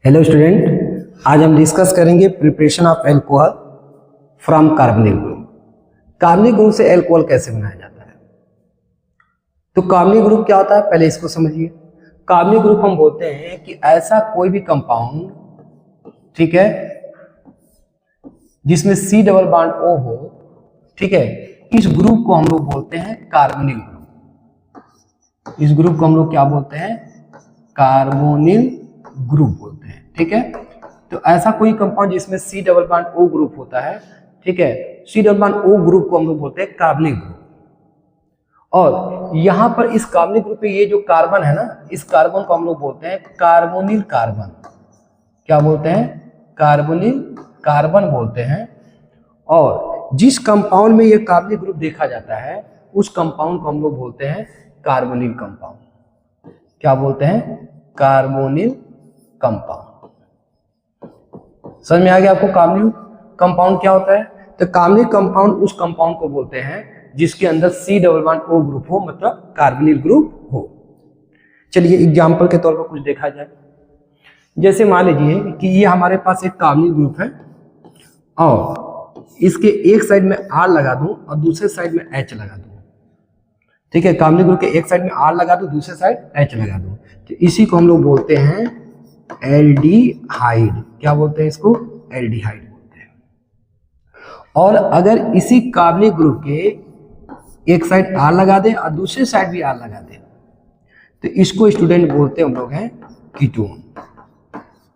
Hello student, आज हम discuss करेंगे preparation of alcohol from carbonyl group. कार्बनिक ग्रुप से एल्कोहल कैसे बनाया जाता है। तो कार्बनिक ग्रुप क्या होता है, पहले इसको समझिए। कार्बनिक ग्रुप हम बोलते हैं कि ऐसा कोई भी कंपाउंड, ठीक है, जिसमें C डबल बॉन्ड O हो, ठीक है, इस ग्रुप को हम लोग बोलते हैं कार्बोनिल ग्रुप। इस ग्रुप को हम लोग क्या बोलते हैं, कार्बोनिल ग्रुप बोलते हैं, ठीक है। तो ऐसा कोई कंपाउंड जिसमें C double bond O group होता है, ठीक है, C double bond O group को हम लोग बोलते हैं कार्बनिक ग्रुप। और यहाँ पर इस कार्बनिक ग्रुप पे ये जो कार्बन है ना, इस कार्बन को हम लोग बोलते हैं कार्बोनिल कार्बन। क्या बोलते हैं, कार्बोनिल कार्बन बोलते हैं। और जिस कंपाउंड में ये कार्बनिक ग्रुप देखा जाता है उस कंपाउंड को हम लोग बोलते हैं कार्बोनिल कंपाउंड। क्या बोलते हैं, कार्बोनिल कंपाउंड। समझ में आ गया आपको कार्बनिल कंपाउंड क्या होता है। तो कार्बनिल कंपाउंड उस कंपाउंड को बोलते हैं जिसके अंदर C double bond O group हो, मतलब कार्बोनिल ग्रुप हो। चलिए एग्जांपल के तौर पर कुछ देखा जाए। जैसे मान लीजिए कि ये हमारे पास एक कार्बनिल ग्रुप है और इसके एक साइड में R लगा दूं और दूसरे साइड में H लगा दूं, ठीक है। कार्बनिल ग्रुप के एक साइड में R लगा दूं, दूसरे साइड H लगा दूं, तो इसी को हम लोग बोलते हैं एल्डिहाइड। क्या बोलते हैं इसको, एल्डिहाइड बोलते हैं। और अगर इसी कार्बनिक ग्रुप के एक साइड R लगा दें और दूसरे साइड भी R लगा दें तो इसको स्टूडेंट बोलते हैं हम लोग हैं कीटोन,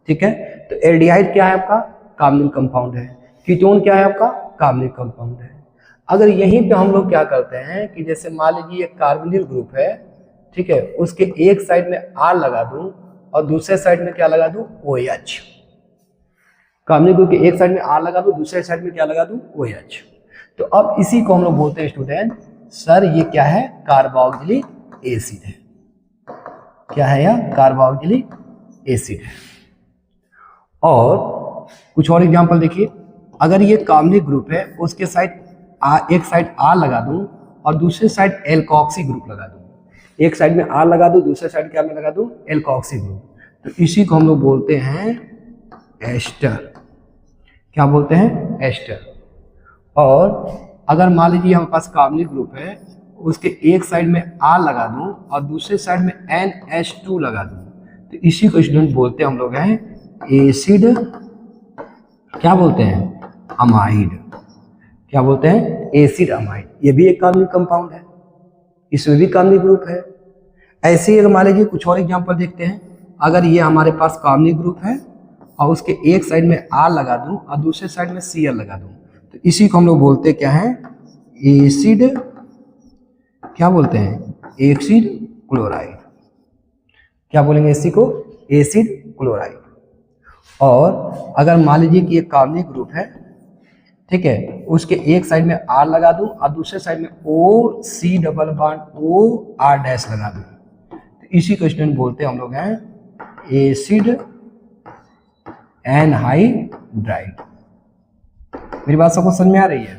ठीक है। तो एल्डिहाइड क्या है आपका, कार्बनिल कंपाउंड है। कीटोन क्या है आपका, कार्बनिल कंपाउंड है। अगर यहीं पे हम लोग क्या करते हैं कि जैसे मान लीजिए एक कार्बोनिल ग्रुप है, ठीक है, उसके एक साइड में R लगा दूं और दूसरे साइड में क्या लगा दूं, OH। कार्बोनिल ग्रुप के एक साइड में R लगा दूं, दूसरे साइड में क्या लगा दूं, OH। तो अब इसी को हम लोग बोलते हैं स्टूडेंट, सर ये क्या है, कार्बोक्सिलिक एसिड है। क्या है यह, कार्बोक्सिलिक एसिड है। और कुछ और एग्जांपल देखिए। अगर ये कार्बनिक ग्रुप है, उसके साइड एक साइड R लगा दूं और दूसरे साइड एल्कोक्सी ग्रुप लगा दूं। एक साइड में R लगा दूं, दूसरे साइड क्या में लगा दूं, एल्कोक्सी ग्रुप, तो इसी को हम लोग बोलते हैं एस्टर। क्या बोलते हैं, एस्टर। और अगर मान लीजिए हमारे पास कार्बनिक ग्रुप है, उसके एक साइड में R लगा दूं और दूसरे साइड में NH2 लगा दूं, तो इसी को स्टूडेंट बोलते हैं हम लोग हैं एसिड, क्या बोलते हैं, अमाइड। क्या बोलते हैं, एसिड अमाइड। ये भी एक कार्बनिक कंपाउंड है, इसमें भी कार्बनिक ग्रुप है। ऐसे ही अगर मान लीजिए कुछ और एग्जांपल देखते हैं। अगर ये हमारे पास कार्बनिक ग्रुप है और उसके एक साइड में R लगा दूं और दूसरे साइड में Cl लगा दूं, तो इसी को हम लोग बोलते क्या है, एसिड, क्या बोलते हैं, एसिड क्लोराइड। क्या बोलेंगे इसी को, एसिड क्लोराइड। और अगर मान लीजिए कि एक कार्बनिक ग्रुप है, ठीक है, उसके एक साइड में R लगा दूं और दूसरे साइड में OC double bond OR dash लगा दूं, तो इसी को स्टूडेंट बोलते हैं हम लोग हैं एसिड एनहाइड्राइड। मेरी बात सबको समझ में आ रही है।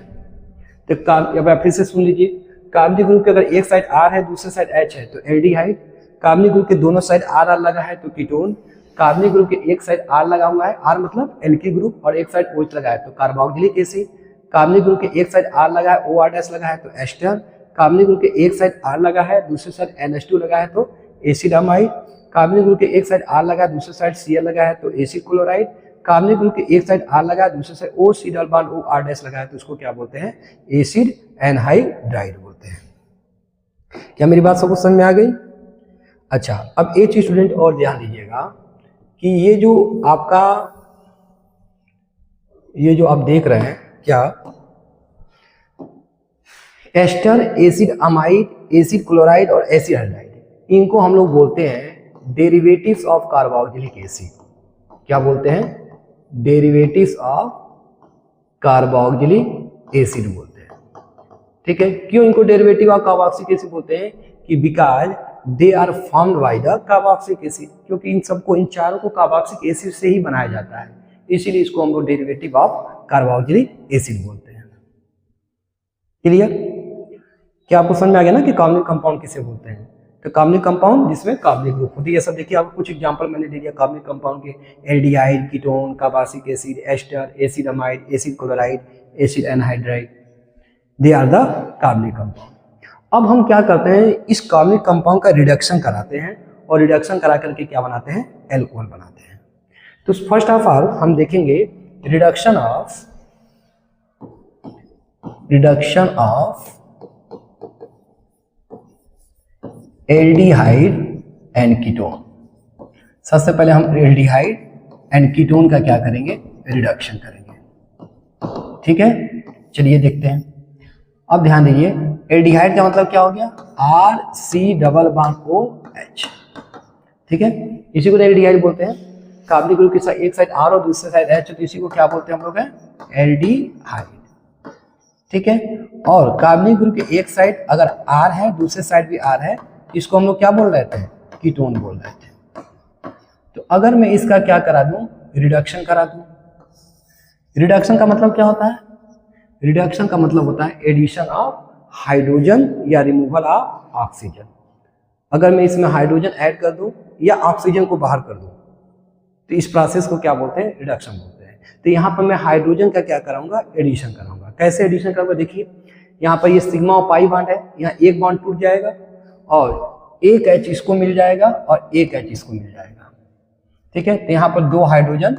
तो अब आप फिर से सुन लीजिए। कार्बनिक ग्रुप के अगर एक साइड R है, दूसरे साइड H है, तो एल्डिहाइड। कार्बनिक ग्रुप के दोनों साइड R लगा है तो कीटोन। कार्बनिक ग्रुप के एक साइड R लगा हुआ है, R मतलब एल्की ग्रुप, और एक साइड OH लगा है तो कार्बोक्सिलिक एसिड। कार्बनिक ग्रुप के एक साइड R लगा है, OR डैश लगा है तो एस्टर। कार्बनिक ग्रुप के एक साइड R लगा है, दूसरे साइड NH2 लगा है तो एसिड अमाइड। कार्बनिक ग्रुप के एक साइड R लगा है, दूसरे साइड Cl लगा है तो एसिड क्लोराइड। कार्बनिक ग्रुप के एक साइड R लगा है, दूसरे side OC double bond OR dash लगा है तो उसको क्या बोलते हैं, एसिड एनहाइड्राइड बोलते हैं। क्या मेरी बात सबको समझ में आ गई। अच्छा, अब एक चीज स्टूडेंट और ध्यान दीजिएगा कि ये जो आप देख रहे हैं, क्या ester, acid amide, acid chloride और एसिड हाइड्राइड, इनको हम लोग बोलते हैं डेरिवेटिव्स ऑफ कार्बोक्सिलिक एसिड। क्या बोलते हैं, डेरिवेटिव्स ऑफ कार्बोक्सिलिक एसिड बोलते हैं, ठीक है। क्यों इनको डेरिवेटिव ऑफ कार्बोक्सिलिक एसिड बोलते हैं, कि because they are formed by the carboxylic acid, क्योंकि इन सबको, इन चारों को कार्बोक्सिलिक एसिड से ही बनाया जाता है, इसीलिए इसको हम लोग डेरिवेटिव ऑफ कार्बोक्सिलिक एसिड बोलते हैं। क्लियर। क्या आपको समझ में आ गया ना कि कार्बनिक कंपाउंड किसे बोलते हैं। तो कार्बनिक कंपाउंड जिसमें कार्बनिक ग्रुप होती है। ये सब देखिए, आपको कुछ एग्जांपल मैंने दे दिया कार्बनिक कंपाउंड के, aldehyde, ketone, carboxylic acid, ester, acid amide, acid chloride, acid anhydride, they are the कार्बनिक कंपाउंड। अब हम क्या करते हैं, इस कार्बनिक कंपाउंड का रिडक्शन कराते हैं और रिडक्शन करा करके क्या बनाते हैं, एल्कोहल बनाते हैं। तो फर्स्ट ऑफ ऑल हम देखेंगे reduction of aldehyde and ketone. सबसे पहले हम एल्डिहाइड एंड कीटोन का क्या करेंगे, रिडक्शन करेंगे। ठीक है, चलिए देखते हैं। अब ध्यान दीजिए, एल्डिहाइड का मतलब क्या हो गया, RC≡OH। ठीक है, इसी को एल्डिहाइड बोलते हैं। कार्बनिक ग्रुप की एक साइड R और दूसरी साइड H, तो इसी को क्या बोलते हैं हम लोग, एल्डिहाइड। ठीक है, और कार्बनिक ग्रुप की एक साइड अगर R है, दूसरे साइड भी R है, इसको हम लोग क्या बोल रहे थे, कीटोन बोल रहे थे। तो अगर मैं इसका क्या करा दूं, रिडक्शन करा दूं। रिडक्शन का मतलब क्या होता है, रिडक्शन का मतलब होता है एडिशन ऑफ हाइड्रोजन या रिमूवल ऑफ ऑक्सीजन। अगर मैं इसमें हाइड्रोजन ऐड कर दूं या ऑक्सीजन को बाहर कर दूं, तो इस प्रोसेस को क्या बोलते हैं, रिडक्शन बोलते हैं। तो यहाँ पर मैं हाइड्रोजन का क्या कराऊंगा, एडिशन कराऊंगा। कैसे एडिशन करूंगा, देखिए यहाँ पर ये सिग्मा और पाई बॉन्ड है, यहाँ एक बॉन्ड टूट जाएगा और एक H इसको मिल जाएगा और एक H इसको मिल जाएगा। ठीक है, तो यहाँ पर दो हाइड्रोजन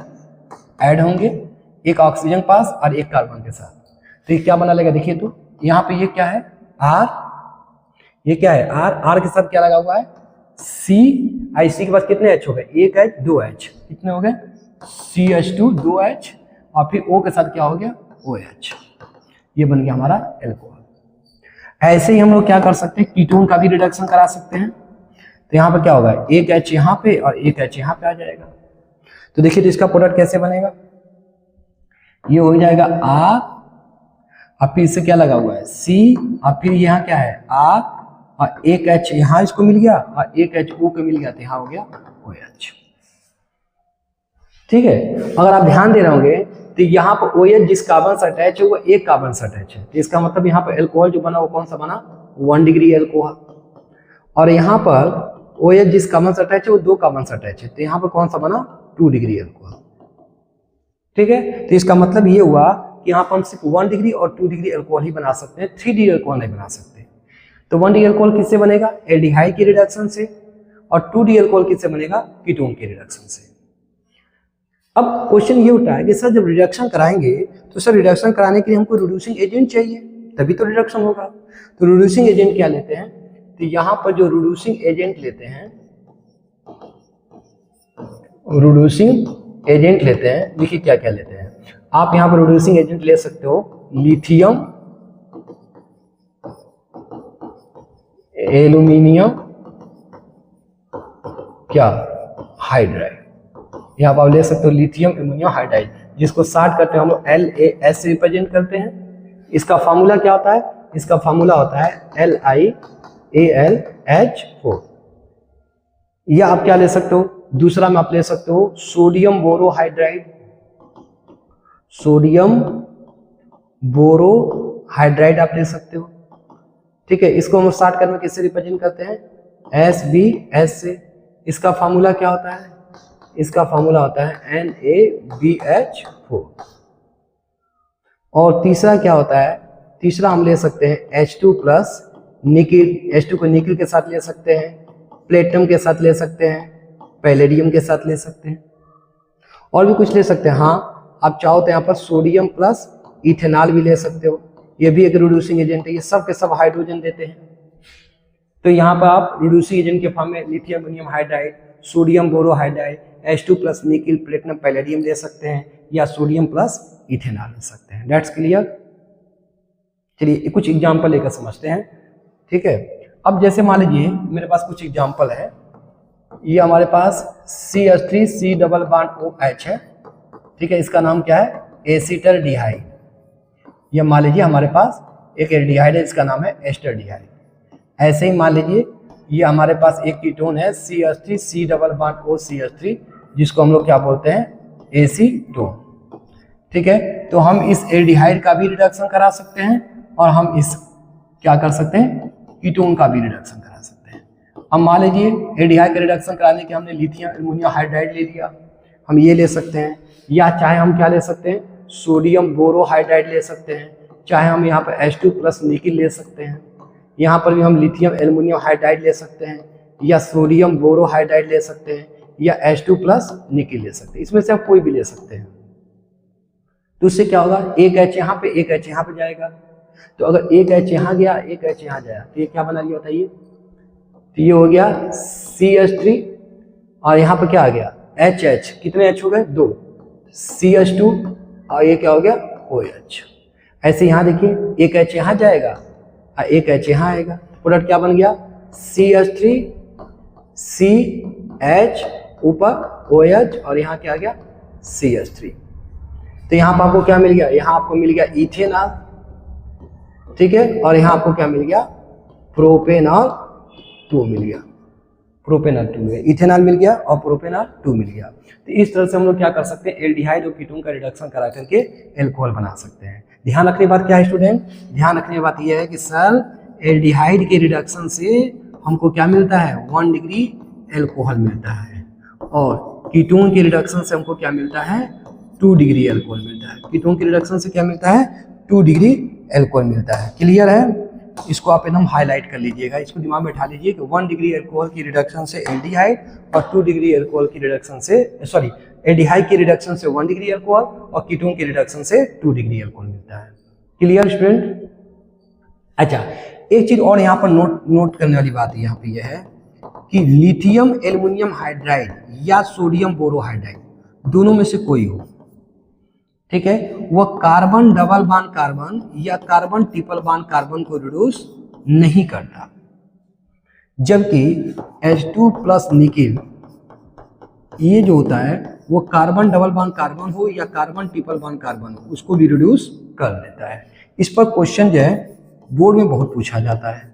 ऐड होंगे, एक ऑक्सीजन पास और एक कार्बन के साथ। तो ये क्या बना लेगा, देखिए तो यहाँ पे ये क्या है, R, ये क्या है R के साथ क्या लगा हुआ है, C, IC के पास कितने H हो गए, एक H, दो H, कितने हो गए, CH2, दो H, और फिर O के साथ क्या हो गया, OH। ये बन गया हमारा एल्कोहल। ऐसे ही हम लोग क्या कर सकते हैं, कीटोन का भी रिडक्शन करा सकते हैं। तो यहाँ पर क्या होगा, एक H यहाँ पे और एक H यहाँ पे आ जाएगा। तो देखिए, तो इसका प्रोडक्ट कैसे बनेगा, ये हो जाएगा R और फिर इससे क्या लगा हुआ है, C, और फिर यहाँ क्या है R, और एक H यहाँ इसको मिल गया और एक H O को मिल गया, तो यहाँ हो गया OH। ठीक है, अगर आप ध्यान दे रहे होंगे तो यहाँ पर OH जिस कार्बन से अटैच है वो एक कार्बन से अटैच है, तो इसका मतलब यहाँ पर एल्कोहल जो बना वो कौन सा बना, 1 डिग्री एल्कोहल। और यहाँ पर OH जिस कार्बन से अटैच है वो दो कार्बन से अटैच है, तो यहाँ पर कौन सा बना, 2 डिग्री एल्कोहल। ठीक है, तो इसका मतलब ये हुआ कि यहाँ पर हम सिर्फ 1 डिग्री और 2 डिग्री एल्कोहल ही बना सकते हैं, 3 डिग्री एल्कोहल नहीं बना सकते। तो 1 डिग्री एल्कोहल किससे बनेगा, एल्डिहाइड के रिडक्शन से, और 2 डिग्री एल्कोहल किससे बनेगा, कीटोन के रिडक्शन से। अब क्वेश्चन ये उठा है कि सर जब रिडक्शन कराएंगे तो सर रिडक्शन कराने के लिए हमको रिड्यूसिंग एजेंट चाहिए, तभी तो रिडक्शन होगा। तो रिड्यूसिंग एजेंट क्या लेते हैं, तो यहाँ पर जो रिड्यूसिंग एजेंट लेते हैं, रिड्यूसिंग एजेंट लेते हैं, देखिए क्या क्या लेते हैं आप। यहाँ पर रिड्यूसिंग एजेंट ले सकते हो लिथियम, एल्यूमिनियम, क्या हाइड्राइड। यहाँ पर आप ले सकते हो लिथियम एल्यूमिनियम हाइड्राइड, जिसको शॉर्ट करते हैं हम लोग LaS से रिप्रेजेंट करते हैं। इसका फार्मूला क्या होता है, इसका फार्मूला होता है LiAlH4। या आप क्या ले सकते हो, दूसरा में आप ले सकते हो सोडियम बोरोहाइड्राइड, सोडियम बोरोहाइड्राइड आप ले सकते हो। ठीक है, इसको हम शॉर्ट करके किससे रिप्रेजेंट करते हैं, SbS से। इसका फार्मूला क्या होता है, इसका फार्मूला होता है NaBH4। और तीसरा क्या होता है, तीसरा हम ले सकते हैं H2 प्लस निकिल, H2 को निकिल के साथ ले सकते हैं, प्लेटिनम के साथ ले सकते हैं, पैलेडियम के साथ ले सकते हैं, और भी कुछ ले सकते हैं। हाँ, आप चाहो तो यहाँ पर सोडियम प्लस इथेनॉल भी ले सकते हो, ये भी एक रिड्यूसिंग एजेंट है। ये सब के सब हाइड्रोजन देते हैं। तो यहाँ पर आप रिड्यूसिंग एजेंट के फॉर्म में lithium aluminium hydride, sodium borohydride, H2 plus nickel, platinum, palladium ले सकते हैं, या सोडियम प्लस इथेनॉल ले सकते हैं। That's clear. चलिए कुछ एग्जाम्पल लेकर समझते हैं। ठीक है, अब जैसे मान लीजिए मेरे पास कुछ एग्जाम्पल है। ये हमारे पास CH3 C double bond OH है। ठीक है, इसका नाम क्या है, एसिटरडिहाइड। ये मान लीजिए हमारे पास एक एल्डिहाइड है, इसका नाम है एस्टरडिहाइड। ऐसे ही मान लीजिए ये हमारे पास एक कीटोन है CH3 C double bond OCH3, जिसको हम लोग क्या बोलते हैं, एसीटोन। ठीक है, तो हम इस एल्डिहाइड का भी रिडक्शन करा सकते हैं और हम इस क्या कर सकते हैं, कीटोन का भी रिडक्शन करा सकते हैं। अब मान लीजिए एल्डिहाइड का रिडक्शन कराने के हमने लिथियम एल्युमिनियम हाइड्राइड ले लिया, हम ये ले सकते हैं, या चाहे हम क्या ले सकते हैं, सोडियम बोरोहाइड्राइड ले सकते हैं, चाहे हम यहाँ पर H2 प्लस निकिल ले सकते हैं, यहाँ पर भी हम लिथियम एल्युमिनियम हाइड्राइड ले सकते हैं, या सोडियम बोरोहाइड्राइड ले सकते हैं, या H2 प्लस निकिल ले सकते हैं। इसमें से आप कोई भी ले सकते हैं। तो उससे क्या होगा, एक H यहाँ पे एक H यहाँ पे जाएगा, तो अगर एक H यहाँ गया एक H यहाँ जाया तो ये क्या बना लिया बताइए, तो ये हो गया CH3 और यहाँ पर क्या आ गया HH, कितने H हो गए, 2, CH2 और ये क्या हो गया OH। ऐसे यहाँ देखिए एक H यहाँ जाएगा और एक H यहाँ आएगा, प्रोडक्ट क्या बन गया CH3 CH ऊपर OH और यहाँ क्या आ गया CH3। तो यहाँ पर आपको क्या मिल गया, यहाँ आपको मिल गया इथेनॉल, ठीक है, और यहाँ आपको क्या मिल गया प्रोपेनॉल 2 मिल गया, प्रोपेनॉल 2 मिल गया, इथेनॉल मिल गया और प्रोपेनॉल 2 मिल गया। तो इस तरह से हम लोग क्या कर सकते हैं, एल्डिहाइड और कीटोन का रिडक्शन करा करके एल्कोहल बना सकते हैं। ध्यान रखने की बात क्या है स्टूडेंट, ध्यान रखने की बात यह है कि सर एल्डिहाइड के रिडक्शन से हमको क्या मिलता है 1 डिग्री एल्कोहल मिलता है, और कीटोन के रिडक्शन से हमको क्या मिलता है 2 डिग्री एल्कोहल मिलता है। कीटोन के रिडक्शन से क्या मिलता है 2 डिग्री एल्कोहल मिलता है। क्लियर है, इसको आप एकदम हाईलाइट कर लीजिएगा, इसको दिमाग में बैठा लीजिए कि 1 डिग्री एल्कोहल की रिडक्शन से एल्डिहाइड और 2 डिग्री एल्कोहल की रिडक्शन से सॉरी एल्डिहाइड की रिडक्शन से 1 डिग्री एल्कोहल और कीटोन की रिडक्शन से 2 डिग्री एल्कोहल मिलता है। Clear student. अच्छा एक चीज और यहाँ पर नोट करने वाली बात यहाँ पे यह है कि लिथियम एल्युमिनियम हाइड्राइड या सोडियम बोरोहाइड्राइड दोनों में से कोई हो, ठीक है, वह कार्बन डबल बॉन्ड कार्बन या कार्बन ट्रिपल बॉन्ड कार्बन को रिड्यूस नहीं करता, जबकि H2 प्लस निकिल ये जो होता है वो कार्बन डबल बॉन्ड कार्बन हो या कार्बन ट्रिपल बॉन्ड कार्बन हो उसको भी रिड्यूस कर देता है। इस पर क्वेश्चन जो है बोर्ड में बहुत पूछा जाता है,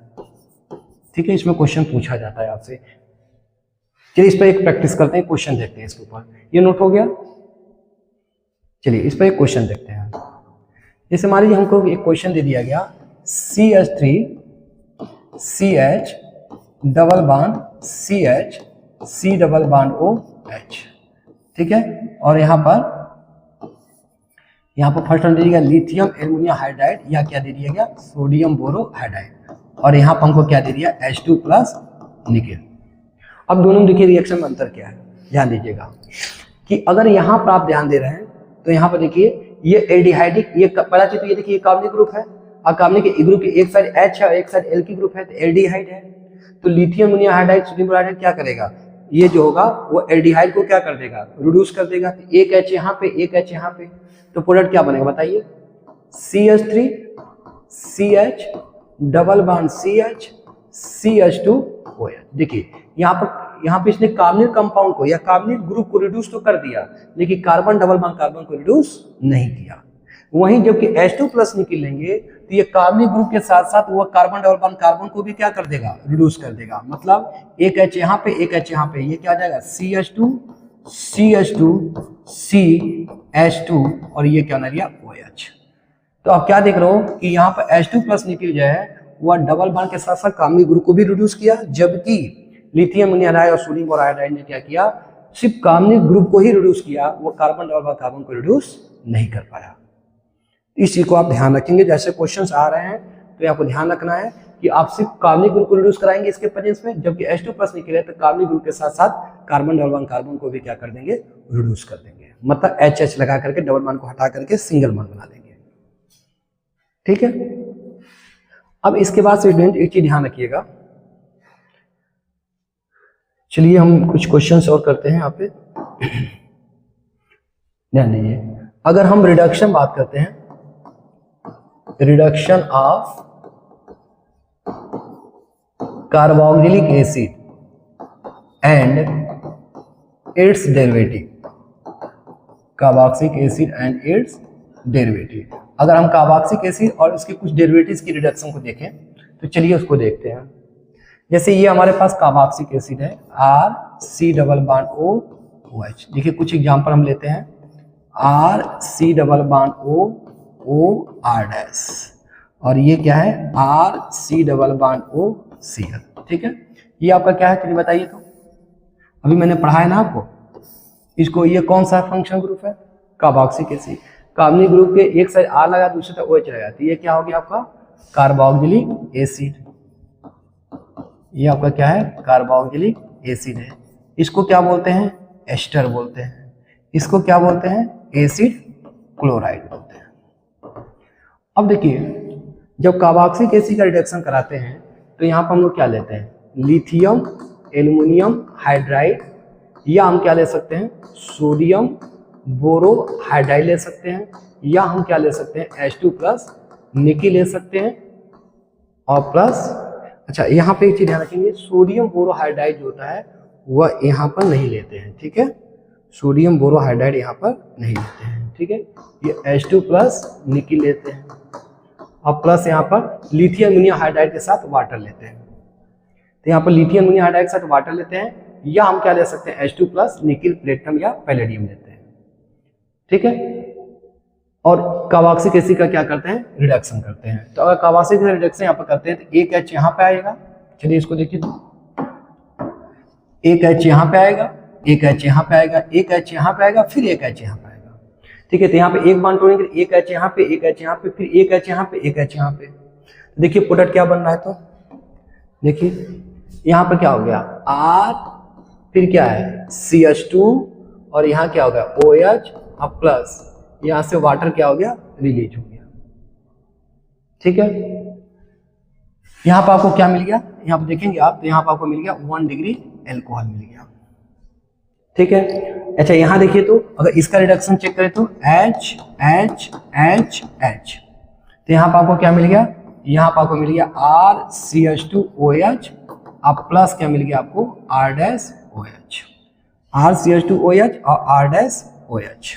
ठीक है, इसमें क्वेश्चन पूछा जाता है आपसे। चलिए इस पर एक प्रैक्टिस करते हैं, क्वेश्चन देखते हैं इसके ऊपर। ये नोट हो गया, चलिए इस पर एक क्वेश्चन देखते हैं। जैसे मान लीजिए हमको एक क्वेश्चन दे दिया गया CH3 CH double bond CH C double bond OH, ठीक है, और यहाँ पर फर्स्ट दे दिया गया लिथियम एल्युमिनियम हाइड्राइड या क्या दे दिया गया सोडियम बोरोहाइड्राइड, और यहाँ पर हमको क्या दे दिया H2 प्लस निकिल। अब दोनों में देखिए रिएक्शन में अंतर क्या है, ध्यान दीजिएगा कि अगर यहाँ पर आप ध्यान दे रहे हैं तो यहाँ पर देखिए ये एल्डिहाइडिक, ये पहला चीज तो ये देखिए कार्बनिक ग्रुप है, और कार्बनिक ग्रुप की एक साइड H है और एक साइड L की ग्रुप है, तो एल्डिहाइड है। तो lithium aluminium hydride sodium borohydride क्या करेगा, ये जो होगा वो एल्डिहाइड को क्या कर देगा रिड्यूस कर देगा। तो एक H यहाँ पे एक H यहाँ पे, तो प्रोडक्ट क्या बनेगा बताइए CH3 CH double bond CH CH2 OH। देखिए यहाँ पे इसने कार्बनिक कंपाउंड को या कार्बनिक ग्रुप को रिड्यूस तो कर दिया, लेकिन कार्बन डबल बॉन्ड कार्बन को रिड्यूस नहीं किया। वहीं जबकि H2 प्लस निकल लेंगे तो ये कार्बनिक ग्रुप के साथ साथ वो कार्बन डबल बॉन्ड कार्बन को भी क्या कर देगा रिड्यूस कर देगा। मतलब एक H यहाँ पे एक H यहाँ पे, ये क्या आ जाएगा CH2 CH2 CH2 और ये क्या बना लिया OH। तो आप क्या देख रहे हो कि यहाँ पर H2 प्लस निकल जाए वह डबल बॉन्ड के साथ साथ कार्बनिक ग्रुप को भी रिड्यूस किया, जबकि लिथियम हाइड्राइड और सोडियम बोरोहाइड्राइड ने क्या किया सिर्फ कार्बनिक ग्रुप को ही रिड्यूस किया, वो कार्बन डबल बॉन्ड कार्बन को रिड्यूस नहीं कर पाया। इस चीज को आप ध्यान रखेंगे, जैसे क्वेश्चंस आ रहे हैं तो आपको ध्यान रखना है कि आप सिर्फ कार्बनिक ग्रुप को रिड्यूस कराएंगे इसके प्रेजेंस में, जबकि H2 प्लस निकले तो कार्बनिक ग्रुप के साथ साथ कार्बन डबल बॉन्ड कार्बन को भी क्या कर देंगे रिड्यूस कर देंगे, मतलब HH लगा करके डबल बॉन्ड को हटा करके सिंगल बॉन्ड बना देंगे, ठीक है। अब इसके बाद स्टूडेंट एक चीज ध्यान रखिएगा, चलिए हम कुछ क्वेश्चंस और करते हैं यहाँ पे, ध्यान दीजिए। अगर हम रिडक्शन बात करते हैं, reduction of carboxylic acid and it's derivative, carboxylic acid and it's derivative, अगर हम कार्बोक्सिलिक एसिड और उसके कुछ डेरिवेटिव्स की रिडक्शन को देखें तो चलिए उसको देखते हैं। जैसे ये हमारे पास कार्बोक्सिलिक एसिड है RC डबल बॉन्ड OH, देखिए कुछ एग्जांपल हम लेते हैं RC double bond OR dash, और ये क्या है RC डबल बॉन्ड OCl, ठीक है। ये आपका क्या है, चलिए बताइए तो। अभी मैंने पढ़ा है ना आपको इसको, ये कौन सा फंक्शन ग्रुप है, कार्बोक्सिलिक एसिड। कार्बनिक ग्रुप के एक साइड R लगा दूसरी तरफ OH लगा, तो ये क्या हो गया आपका कार्बोक्सिलिक एसिड। ये आपका क्या है, कार्बोक्सिलिक एसिड है। इसको क्या बोलते हैं, एस्टर बोलते हैं। इसको क्या बोलते हैं, एसिड क्लोराइड बोलते हैं। अब देखिए जब कार्बोक्सिलिक एसिड का रिडक्शन कराते हैं तो यहाँ पर हम लोग क्या लेते हैं, लिथियम एल्युमिनियम हाइड्राइड, या हम क्या ले सकते हैं, सोडियम बोरोहाइड्राइड ले सकते हैं, या हम क्या ले सकते हैं, H2+ निकी ले सकते हैं, और प्लस अच्छा यहाँ पे एक चीज ध्यान रखेंगे, सोडियम बोरोहाइड्राइड जो होता है वह यहाँ पर नहीं लेते हैं, ठीक है, सोडियम बोरोहाइड्राइड यहाँ पर नहीं लेते हैं, ठीक है। ये H2+ निकी लेते हैं, और प्लस यहाँ पर लिथियम अमोनियम हाइड्राइड के साथ वाटर लेते हैं। तो यहाँ पर लिथियम अमोनियम हाइड्राइड के साथ वाटर लेते हैं, या हम क्या ले सकते हैं, H2+ निकिल प्लेटिनम या पैलेडियम लेते हैं, ठीक है। और कार्बोक्सिलिक एसिड का क्या करते हैं, रिडक्शन करते हैं। तो अगर कार्बोक्सिलिक एसिड रिडक्शन यहाँ पर करते हैं तो एक H यहाँ पे आएगा, चलिए इसको देखिए तो, एक H यहाँ पे आएगा, एक H यहाँ पे आएगा, एक H यहाँ पे आएगा, फिर एक H यहाँ पे आएगा, ठीक है। तो यहाँ पे एक बॉन्ड तोड़ेंगे, एक H यहाँ पे, एक H यहाँ पे, फिर एक H यहाँ पे, एक H यहाँ पे। तो देखिए प्रोडक्ट क्या बन रहा है, तो देखिए यहाँ पर क्या हो गया, R, फिर क्या है CH2, और यहाँ क्या हो गया OH, अब प्लस यहाँ से वाटर क्या हो गया, रिलीज हो गया, ठीक है। यहाँ पर आपको क्या मिल गया, यहाँ पर देखेंगे आप तो यहाँ पर आपको मिल गया 1 डिग्री एल्कोहल मिल गया, ठीक है। अच्छा यहाँ देखिए तो अगर इसका रिडक्शन चेक करें तो H H H H, तो यहाँ पर आपको क्या मिल गया, यहाँ पर आपको मिल गया RCH2OH, अब प्लस क्या मिल गया आपको R-OH, RCH2OH और R-OH।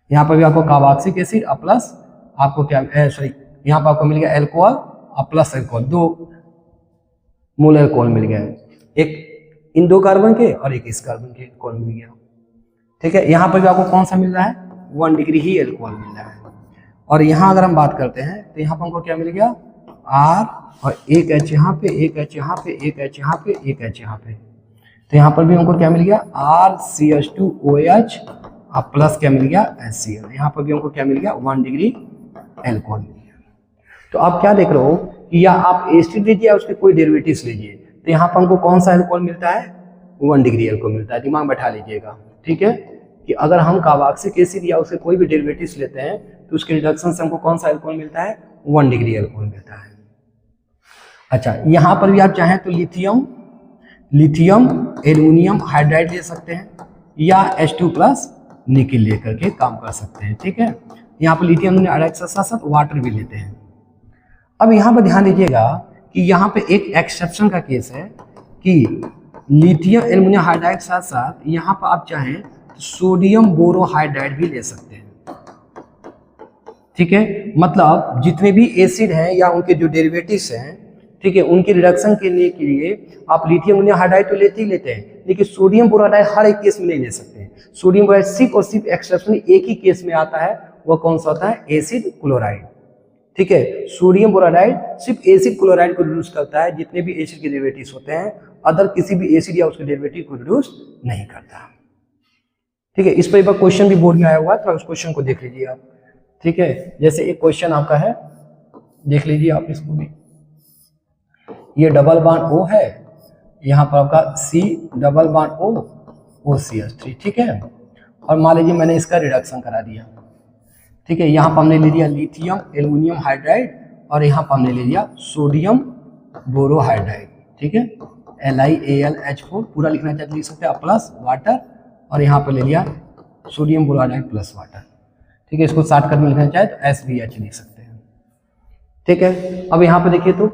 यहाँ पर भी आपको कार्बोक्सिलिक एसिड और प्लस आपको क्या सॉरी यहाँ पर आपको मिल गया एल्कोहल और प्लस एल्कोहल, 2 मोल एल्कोहल मिल गया, एक इन 2 कार्बन के और एक इस कार्बन के एल्कोहल मिल गया, ठीक है। यहाँ पर भी आपको कौन सा मिल रहा है, 1 डिग्री ही एल्कोहल मिल रहा है। और यहाँ अगर हम बात करते हैं तो यहाँ पर हमको क्या मिल गया, R, और एक H यहाँ पे, एक H यहाँ पे, एक H यहाँ पे, एक H यहाँ पे। तो यहाँ पर भी हमको क्या मिल गया, RCH2OH और प्लस क्या मिल गया HCl। यहाँ पर भी हमको क्या मिल गया, 1 डिग्री एल्कोहल मिल गया। तो आप क्या देख रहे हो कि या आप एसिड लीजिए या उसके कोई डेरिवेटिव्स लीजिए, तो यहाँ पर हमको कौन सा एल्कोहल मिलता है, 1 डिग्री एल्कोहल मिलता है। दिमाग बैठा लीजिएगा, ठीक है, कि अगर हम कार्बोक्सिलिक एसिड या उसके कोई भी डेरिवेटिव्स लेते हैं तो उसके रिडक्शन से हमको कौन सा एल्कोहल मिलता है, 1 डिग्री एल्कोहल मिलता है। अच्छा यहाँ पर भी आप चाहें तो लिथियम एल्युमिनियम हाइड्राइड ले सकते हैं, या H2+ निकिल लेकर के काम कर सकते हैं, ठीक है। यहाँ पर लिथियम एल्युमिनियम हाइड्राइड के साथ साथ वाटर भी लेते हैं। अब यहाँ पर ध्यान दीजिएगा कि यहाँ पे एक एक्सेप्शन का केस है कि लिथियम एल्युमिनियम हाइड्राइड के साथ साथ यहाँ पर आप चाहें तो सोडियम बोरोहाइड्राइड भी ले सकते हैं, ठीक है। मतलब जितने भी एसिड हैं या उनके जो डेरिवेटिव्स हैं, ठीक है, उनके रिडक्शन के लिए आप लिथियम एल्युमिनियम हाइड्राइड तो लेते ही लेते हैं, लेकिन सोडियम बोरोहाइड्राइड हर एक केस में नहीं ले सकते हैं। सोडियम बोरोहाइड्राइड सिर्फ और सिर्फ एक्सेप्शन एक ही केस में आता है, वह कौन सा होता है, एसिड क्लोराइड, ठीक है। सोडियम बोरोहाइड्राइड सिर्फ एसिड क्लोराइड को रिड्यूस करता है, जितने भी एसिड के डेरिवेटिव्स होते हैं अदर किसी भी एसिड या उसके डेरिवेटिव को रिड्यूस नहीं करता, ठीक है। इस पर एक बार क्वेश्चन भी बोर्ड में आया हुआ है, तो उस क्वेश्चन को देख लीजिए आप, ठीक है। जैसे एक क्वेश्चन आपका है, देख लीजिए आप इसको भी, ये डबल बॉन्ड O है, यहाँ पर आपका C double bond O OCH3, ठीक है। और मान लीजिए मैंने इसका रिडक्शन करा दिया, ठीक है। यहाँ पर हमने ले लिया लिथियम एल्युमिनियम हाइड्राइड, और यहाँ पर हमने ले लिया सोडियम बोरोहाइड्राइड, ठीक है, LiAlH4 पूरा लिखना चाहते लिख सकते हैं, प्लस वाटर, और यहाँ पर ले लिया सोडियम बोरोहाइड्राइड प्लस वाटर, ठीक है। इसको शॉर्टकट में लिखना चाहे तो SVH लिख सकते हैं, ठीक है। अब यहाँ पर देखिए तो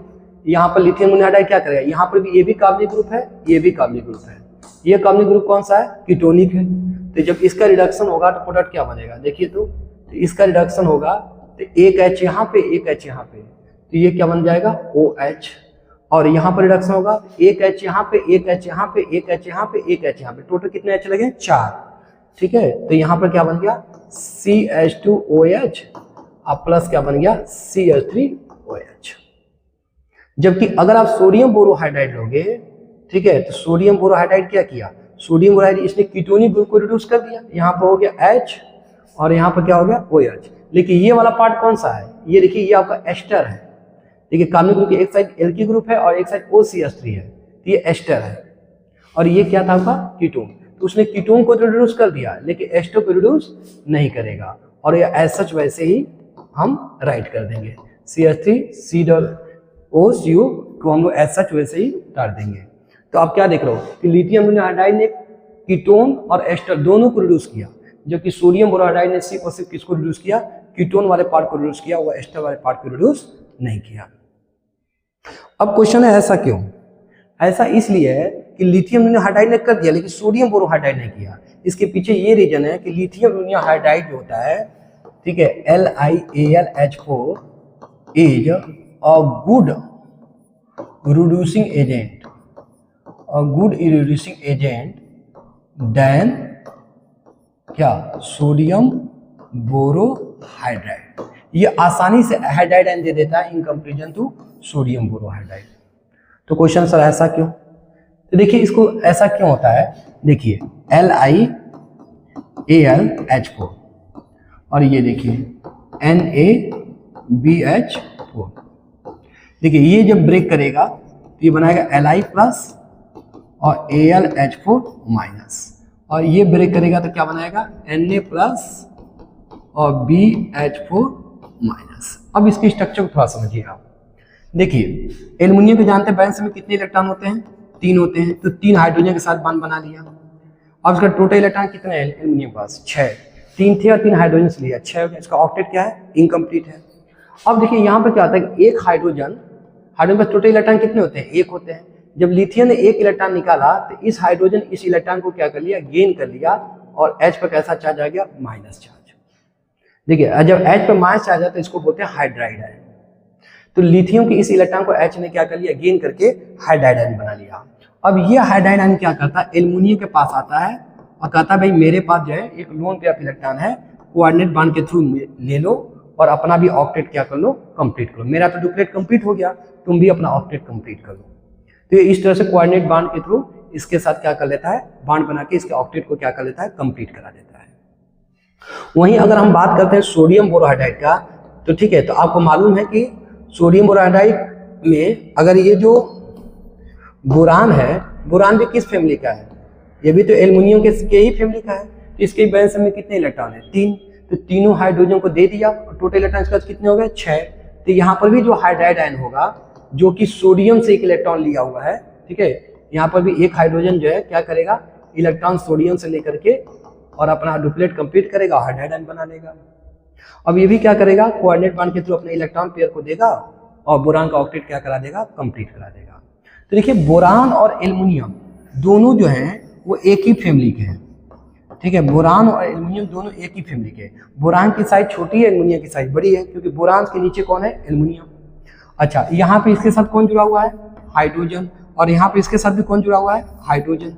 यहाँ पर लिथियम एल्युमिनियम हाइड्राइड क्या करेगा, यहाँ पर भी ये भी कार्बनिक ग्रुप है, ये भी कार्बनिक ग्रुप है, ये कार्बनिक ग्रुप कौन सा है, कीटोनिक है। तो जब इसका रिडक्शन होगा तो प्रोडक्ट क्या बनेगा, देखिए तो इसका रिडक्शन होगा तो एक H यहाँ पे, एक H यहाँ पे, तो ये क्या बन जाएगा OH, और यहाँ पर रिडक्शन होगा एक H यहाँ पे, एक H यहाँ पे, एक H यहाँ पे, एक H यहाँ पे, टोटल कितने H लगे, 4, ठीक है। तो यहाँ पर क्या बन गया CH2OH और प्लस क्या बन गया CH3OH। जबकि अगर आप सोडियम बोरोहाइड्राइड लोगे ठीक है। तो सोडियम बोरोहाइड्राइड क्या किया, सोडियम बोरोहाइड्राइड इसने कीटोनिक ग्रुप को रिड्यूस कर दिया, यहाँ पर हो गया H और यहाँ पर क्या हो गया OH। लेकिन ये वाला पार्ट कौन सा है, ये देखिए ये आपका एस्टर है। देखिए कार्बनिक ग्रुप की एक साइड एल्की ग्रुप है और एक साइड OCH3 है, तो ये एस्टर है और ये क्या था आपका कीटोन। तो उसने कीटोन को तो रिड्यूस कर दिया लेकिन एस्टर को रिड्यूस नहीं करेगा और ये एज सच वैसे ही हम राइट कर देंगे CH3COCO को हम लोग एज सच वैसे ही डाल देंगे। तो आप क्या देख रहे हो कि लिथियम अमोनियम हाइड्राइड ने कीटोन और एस्टर दोनों को रिड्यूस किया, जबकि सोडियम बोरोहाइड्राइड ने सिर्फ और सिर्फ किसको रिड्यूस किया, कीटोन वाले पार्ट को रिड्यूस किया, वो एस्टर वाले पार्ट को रिड्यूस नहीं किया। अब क्वेश्चन है ऐसा क्यों, ऐसा इसलिए है कि लिथियम अमोनियम हाइड्राइड ने कर दिया लेकिन सोडियम बोरोहाइड्राइड ने किया। इसके पीछे ये रीजन है कि लिथियम अमोनियम हाइड्राइड जो होता है, ठीक है, LiAlH4 is a good reducing agent then क्या, सोडियम बोरोहाइड्राइड। ये आसानी से हाइड्राइड आयन दे देता है in comparison to sodium borohydride. तो क्वेश्चन सर ऐसा क्यों, तो देखिए इसको ऐसा क्यों होता है, देखिए LiAlH4 और ये देखिए NaBH4। देखिए ये जब ब्रेक करेगा तो ये बनाएगा Li प्लस और AlH4 माइनस, और ये ब्रेक करेगा तो क्या बनाएगा Na प्लस और BH4 माइनस। अब इसकी स्ट्रक्चर को थोड़ा समझिए आप। देखिए एल्युमिनियम के जानते हैं बैलेंस में कितने इलेक्ट्रॉन होते हैं, 3 होते हैं, तो 3 हाइड्रोजन के साथ बॉन्ड बना लिया। अब इसका टोटल इलेक्ट्रॉन कितने हैं एल्युमिनियम के पास, 6, 3 थे और 3 हाइड्रोजन से लिया, 6 हो गया। इसका ऑक्टेट क्या है, इनकम्प्लीट है। अब देखिए यहाँ पर क्या होता है कि एक हाइड्रोजन पर टोटल इलेक्ट्रॉन कितने होते हैं, 1 होते हैं। जब लिथियम ने 1 इलेक्ट्रॉन निकाला तो इस हाइड्रोजन इस इलेक्ट्रॉन को क्या कर लिया, गेन कर लिया और H पर कैसा चार्ज आ गया, माइनस चार्ज। देखिए जब H पर माइनस चार्ज आता है तो इसको बोलते हैं हाइड्राइड आयन। तो लिथियम के इस इलेक्ट्रॉन को H ने क्या कर लिया, गेन करके हाइड्राइड आयन बना लिया। अब ये हाइड्राइड आयन क्या करता है, एल्युमिनियम के पास आता है और कहता है भाई मेरे पास जो है एक लोन पेयर इलेक्ट्रॉन है, कोऑर्डिनेट बांड के थ्रू ले लो और अपना भी ऑक्टेट क्या कर लो, कंप्लीट करो। मेरा तो डुप्लेट कंप्लीट हो गया, तुम भी अपना ऑक्टेट कंप्लीट कर लो। तो इस तरह से कोऑर्डिनेट बांड के थ्रू इसके साथ क्या कर लेता है, बांड बना के इसके ऑक्टेट को क्या कर लेता है, कंप्लीट करा देता है। वहीं अगर हम बात करते हैं सोडियम बोरोहाइड्राइड का, तो ठीक है, तो आपको मालूम है कि सोडियम बोरोहाइड्राइड में अगर ये जो बोरान है, बोरान भी किस फैमिली का है, ये भी तो एल्युमिनियम के ही फैमिली का है। तो इसके बैलेंस में कितने इलेक्ट्रॉन है, 3, तो तीनों हाइड्रोजन को दे दिया और टोटल इलेक्ट्रॉन इसका कितने हो गए, 6। तो यहाँ पर भी जो हाइड्राइड आयन होगा जो कि सोडियम से 1 इलेक्ट्रॉन लिया हुआ है, ठीक है, यहाँ पर भी एक हाइड्रोजन जो है क्या करेगा, इलेक्ट्रॉन सोडियम से लेकर के और अपना डुप्लेट कंप्लीट करेगा, हाइड्राइड आयन बना लेगा। अब ये भी क्या करेगा, कोऑर्डिनेट बांड के थ्रू अपने इलेक्ट्रॉन पेयर को देगा और बोरान का ऑक्टेट क्या करा देगा, कंप्लीट करा देगा। तो देखिए बोरान और एल्युमिनियम दोनों जो हैं वो एक ही फैमिली के हैं, ठीक है, बोरान और एल्युमिनियम दोनों एक ही फैमिली के। बोरान की साइज छोटी है, एल्युमिनियम की साइज बड़ी है, क्योंकि बोरान के नीचे कौन है, एल्युमिनियम। अच्छा, यहाँ पे इसके साथ कौन जुड़ा हुआ है, हाइड्रोजन, और यहाँ पे इसके साथ भी कौन जुड़ा हुआ है, हाइड्रोजन।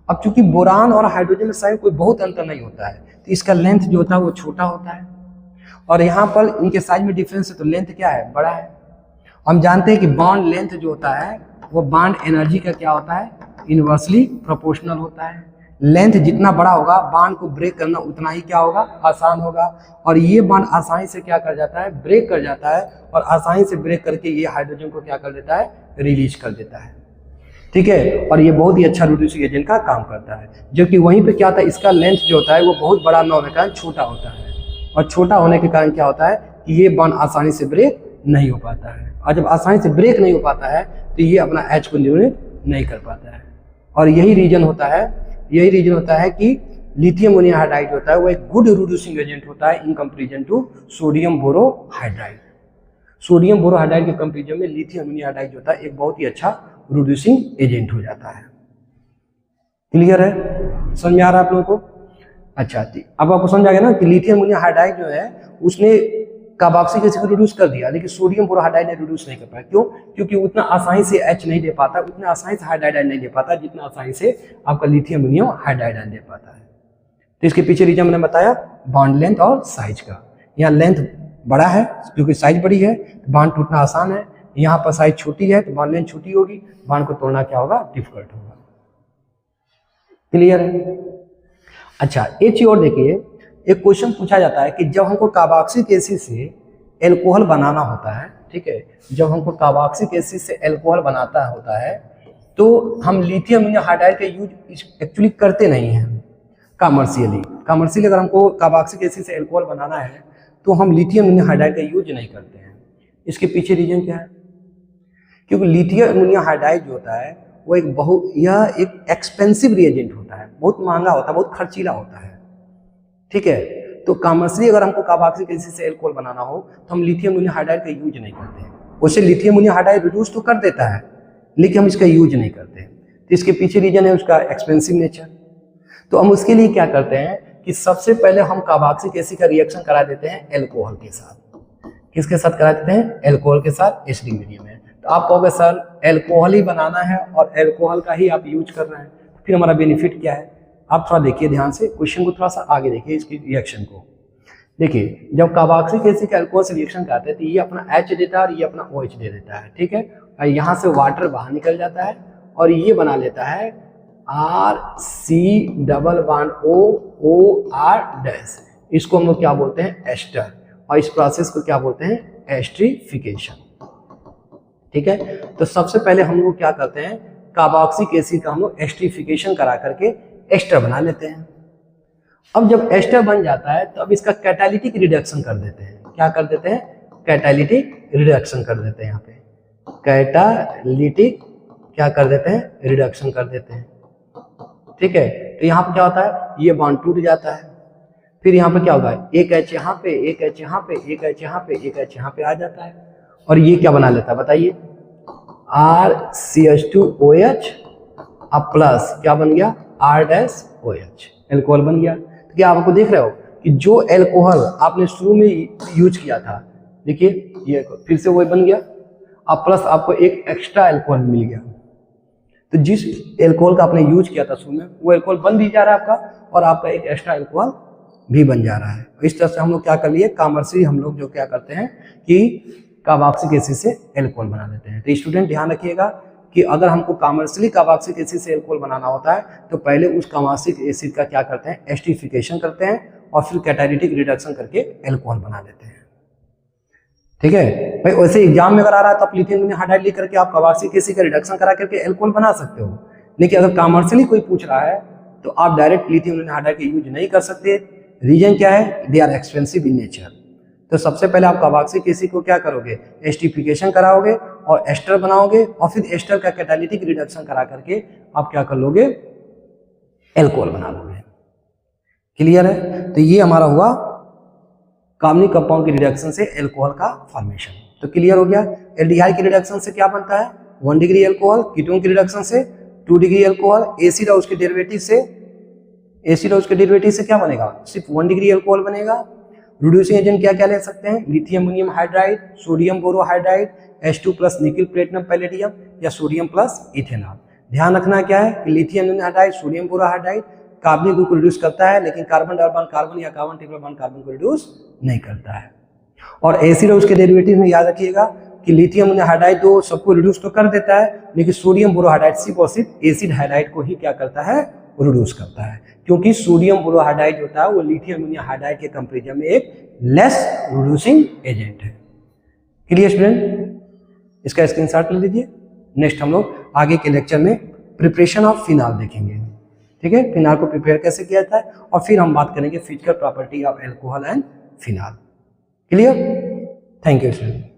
अब चूंकि बोरान और हाइड्रोजन में साइज कोई बहुत अंतर नहीं होता है, तो इसका लेंथ जो होता है वो छोटा होता है, और यहाँ पर इनके साइज में डिफरेंस है तो लेंथ क्या है, बड़ा है। हम जानते हैं कि बॉन्ड लेंथ जो होता है वो बॉन्ड एनर्जी का क्या होता है, इनवर्सली प्रोपोर्शनल होता है। लेंथ जितना बड़ा होगा बॉन्ड को ब्रेक करना उतना ही क्या होगा, आसान होगा, और ये बॉन्ड आसानी से क्या कर जाता है, ब्रेक कर जाता है, और आसानी से ब्रेक करके ये हाइड्रोजन को क्या कर देता है, रिलीज कर देता है, ठीक है। और ये बहुत ही अच्छा रिड्यूसिंग एजेंट का काम करता है, जबकि वहीं पे क्या होता है, इसका लेंथ जो होता है वो बहुत बड़ा न होने के कारण छोटा होता है, और छोटा होने के कारण क्या होता है कि ये बॉन्ड आसानी से ब्रेक नहीं हो पाता है, और जब आसानी से ब्रेक नहीं हो पाता है तो ये अपना H को यूनिट नहीं कर पाता है। और यही रीजन होता है कि लिथियम अमोनियम हाइड्राइड होता है वो एक गुड रिड्यूसिंग एजेंट होता है in comparison to sodium borohydride. Sodium borohydride के कंपैरिजन में लिथियम अमोनियम हाइड्राइड जो होता है एक बहुत ही अच्छा रिड्यूसिंग एजेंट हो जाता है। क्लियर है, समझ में आ रहा है आप लोगों को? अच्छा, अब आपको समझ आ गया ना कि लिथियम अमोनियम हाइड्राइड जो है उसने कार्बोक्सिलिक एसिड को रिड्यूस कर दिया, लेकिन सोडियम बोरोहाइड्राइड ने रिड्यूस नहीं कर पाया। क्यों? क्योंकि उतना आसानी से H नहीं दे पाता, उतना आसानी से हाइड्राइड आयन नहीं दे पाता जितना आसानी से आपका लिथियम अमोनियम हाइड्राइड आयन दे पाता है। तो इसके पीछे रीजन मैंने बताया बॉन्ड लेंथ और साइज का। यहाँ लेंथ बड़ा है क्योंकि साइज बड़ी है, बॉन्ड टूटना आसान है, यहाँ पर साइज छोटी है तो बॉन्ड लेंथ छोटी होगी, बॉन्ड को तोड़ना क्या होगा, डिफिकल्ट होगा। क्लियर है? अच्छा, एक चीज और देखिए, एक क्वेश्चन पूछा जाता है कि जब हमको कार्बोक्सिलिक एसिड से एल्कोहल बनाना होता है, ठीक है, जब हमको कार्बोक्सिलिक एसिड से एल्कोहल बनाता होता है तो हम लिथियम अमोनियम हाइड्राइड का यूज एक्चुअली करते नहीं हैं कमर्शियली अगर हमको कार्बोक्सिलिक एसिड से एल्कोहल बनाना है तो हम लिथियम अमोनियम हाइड्राइड का यूज नहीं करते हैं। इसके पीछे रीजन क्या है? क्योंकि लिथियम अमोनियम हाइड्राइड जो होता है वो यह एक एक्सपेंसिव रिएजेंट होता है, बहुत महंगा होता है, बहुत खर्चीला होता है, ठीक है। तो कमर्शियली अगर हमको कार्बोक्सिलिक एसिड से एल्कोहल बनाना हो तो हम लिथियम अमोनियम हाइड्राइड का यूज नहीं करते हैं। उससे लिथियम अमोनियम हाइड्राइड रिड्यूस तो कर देता है लेकिन हम इसका यूज नहीं करते। तो इसके पीछे रीजन है उसका एक्सपेंसिव नेचर। तो हम उसके लिए क्या करते हैं कि सबसे पहले हम कार्बोक्सिलिक एसिड का रिएक्शन करा देते हैं एल्कोहल के साथ। किसके साथ करा देते हैं? एल्कोहल के साथ, एसिडिक मीडियम में। तो आप कहोगे सर एल्कोहल ही बनाना है और एल्कोहल का ही आप यूज कर रहे हैं, फिर हमारा बेनिफिट क्या है? आप थोड़ा देखिए ध्यान से, क्वेश्चन को थोड़ा सा आगे देखिए, इसकी रिएक्शन को देखिए। जब कार्बोक्सिलिक एसिड का एल्कोहल से रिएक्शन करते हैं तो ये अपना H देता है और ये अपना OH दे देता है, ठीक है। और यहाँ से वाटर बाहर निकल जाता है और ये बना लेता है RC≡OOR'। इसको हम लोग क्या बोलते हैं? एस्टर। और इस प्रोसेस को क्या बोलते हैं? एस्टरीफिकेशन, ठीक है। तो सबसे पहले हम लोग क्या करते हैं, कार्बोक्सिलिक एसिड का हम लोग एस्टरीफिकेशन करा करके एस्टर बना लेते हैं। अब जब एस्टर बन जाता है तो अब इसका कैटालिटिक रिडक्शन कर देते हैं। क्या कर देते हैं? कैटालिटिक रिडक्शन कर देते हैं। यहाँ पे कैटालिटिक क्या कर देते हैं? रिडक्शन कर देते हैं, ठीक है। तो यहाँ पे क्या होता है, ये बॉन्ड टूट जाता है। फिर यहाँ पे क्या होगा, एक H यहाँ पे, एक H यहाँ पे, एक H यहाँ पे, एक H यहाँ पे आ जाता है और ये क्या बना लेता है बताइए? RCH2OH अब प्लस क्या बन गया? R'OH, एल्कोहल बन गया। तो क्या आपको देख रहे हो कि जो एल्कोहल आपने शुरू में यूज किया था, देखिए ये फिर से वही बन गया, अब प्लस आपको एक एक्स्ट्रा एल्कोहल मिल गया। तो जिस एल्कोहल का आपने यूज किया था शुरू में वो एल्कोहल बन भी जा रहा है आपका और आपका एक एक्स्ट्रा एल्कोहल भी बन जा रहा है। इस तरह से हम लोग क्या कर लिए, कमर्शियली हम लोग जो क्या करते हैं कि कार्बोक्सिलिक एसिड से एल्कोहल बना लेते हैं। तो स्टूडेंट ध्यान रखिएगा कि अगर हमको कमर्शियली कार्बोक्सिलिक एसिड से एल्कोहल बनाना होता है तो पहले उस कार्बोक्सिलिक एसिड का क्या करते हैं? एस्टरीफिकेशन करते हैं और फिर कैटालिटिक रिडक्शन करके एल्कोहल बना लेते हैं, ठीक है भाई। वैसे एग्जाम में अगर आ रहा है तो आप लिथियम अमोनियम हाइड्राइड लिख करके आप कार्बोक्सिलिक एसिड का रिडक्शन करा करके एल्कोहल बना सकते हो, लेकिन अगर कमर्शियली कोई पूछ रहा है तो आप डायरेक्ट लिथियम अमोनियम हाइड्राइड का यूज नहीं कर सकते। रीजन क्या है? They are expensive in nature. तो सबसे पहले आप कार्बोक्सिलिक एसिड को क्या करोगे? एस्टरीफिकेशन कराओगे और एस्टर बनाओगे और फिर एस्टर का कैटालिटिक रिडक्शन करा करके आप क्या कर लोगे? एल्कोहल बना लोगे। क्लियर है? तो ये हमारा हुआ कार्बनिक कंपाउंड के रिडक्शन से एल्कोहल का फॉर्मेशन। तो क्लियर हो गया। एल्डिहाइड के रिडक्शन से क्या बनता है? 1 डिग्री एल्कोहल। कीटोन के रिडक्शन से 2 डिग्री एल्कोहल। एसिड और उसके डेरिवेटिव से क्या बनेगा? सिर्फ 1 डिग्री एल्कोहल बनेगा। रिड्यूसिंग एजेंट क्या क्या ले सकते हैं? Lithium ammonium hydride, sodium borohydride, H2 plus निकल प्लेटिनम पैलेडियम या सोडियम प्लस इथेनॉल। ध्यान रखना क्या है कि lithium ammonium hydride, sodium borohydride कार्बनिक ग्रुप को रिड्यूस करता है लेकिन कार्बन डाइऑक्साइड कार्बन या कार्बन ट्रिपल बॉन्ड कार्बन को रिड्यूस नहीं करता है। और एसिड और उसके डेरिवेटिव में याद रखिएगा कि लिथियम अमोनियम हाइड्राइड तो सबको रिड्यूस तो कर देता है लेकिन सोडियम बोरोहाइड्राइड सिर्फ और सिर्फ एसिड हाइड्राइड को ही क्या करता है? रिड्यूस करता है, क्योंकि सोडियम बोरोहाइड्राइड होता है वो लिथियम अमोनियम हाइड्राइड के कंपैरिजन में एक लेस रिड्यूसिंग एजेंट है। Clear student? इसका स्क्रीनशॉट ले लीजिए। नेक्स्ट हम लोग आगे के लेक्चर में प्रिपरेशन ऑफ फिनाल देखेंगे, ठीक है। फिनाल को प्रिपेयर कैसे किया जाता है और फिर हम बात करेंगे physical property of alcohol and phenol. Clear? Thank you student.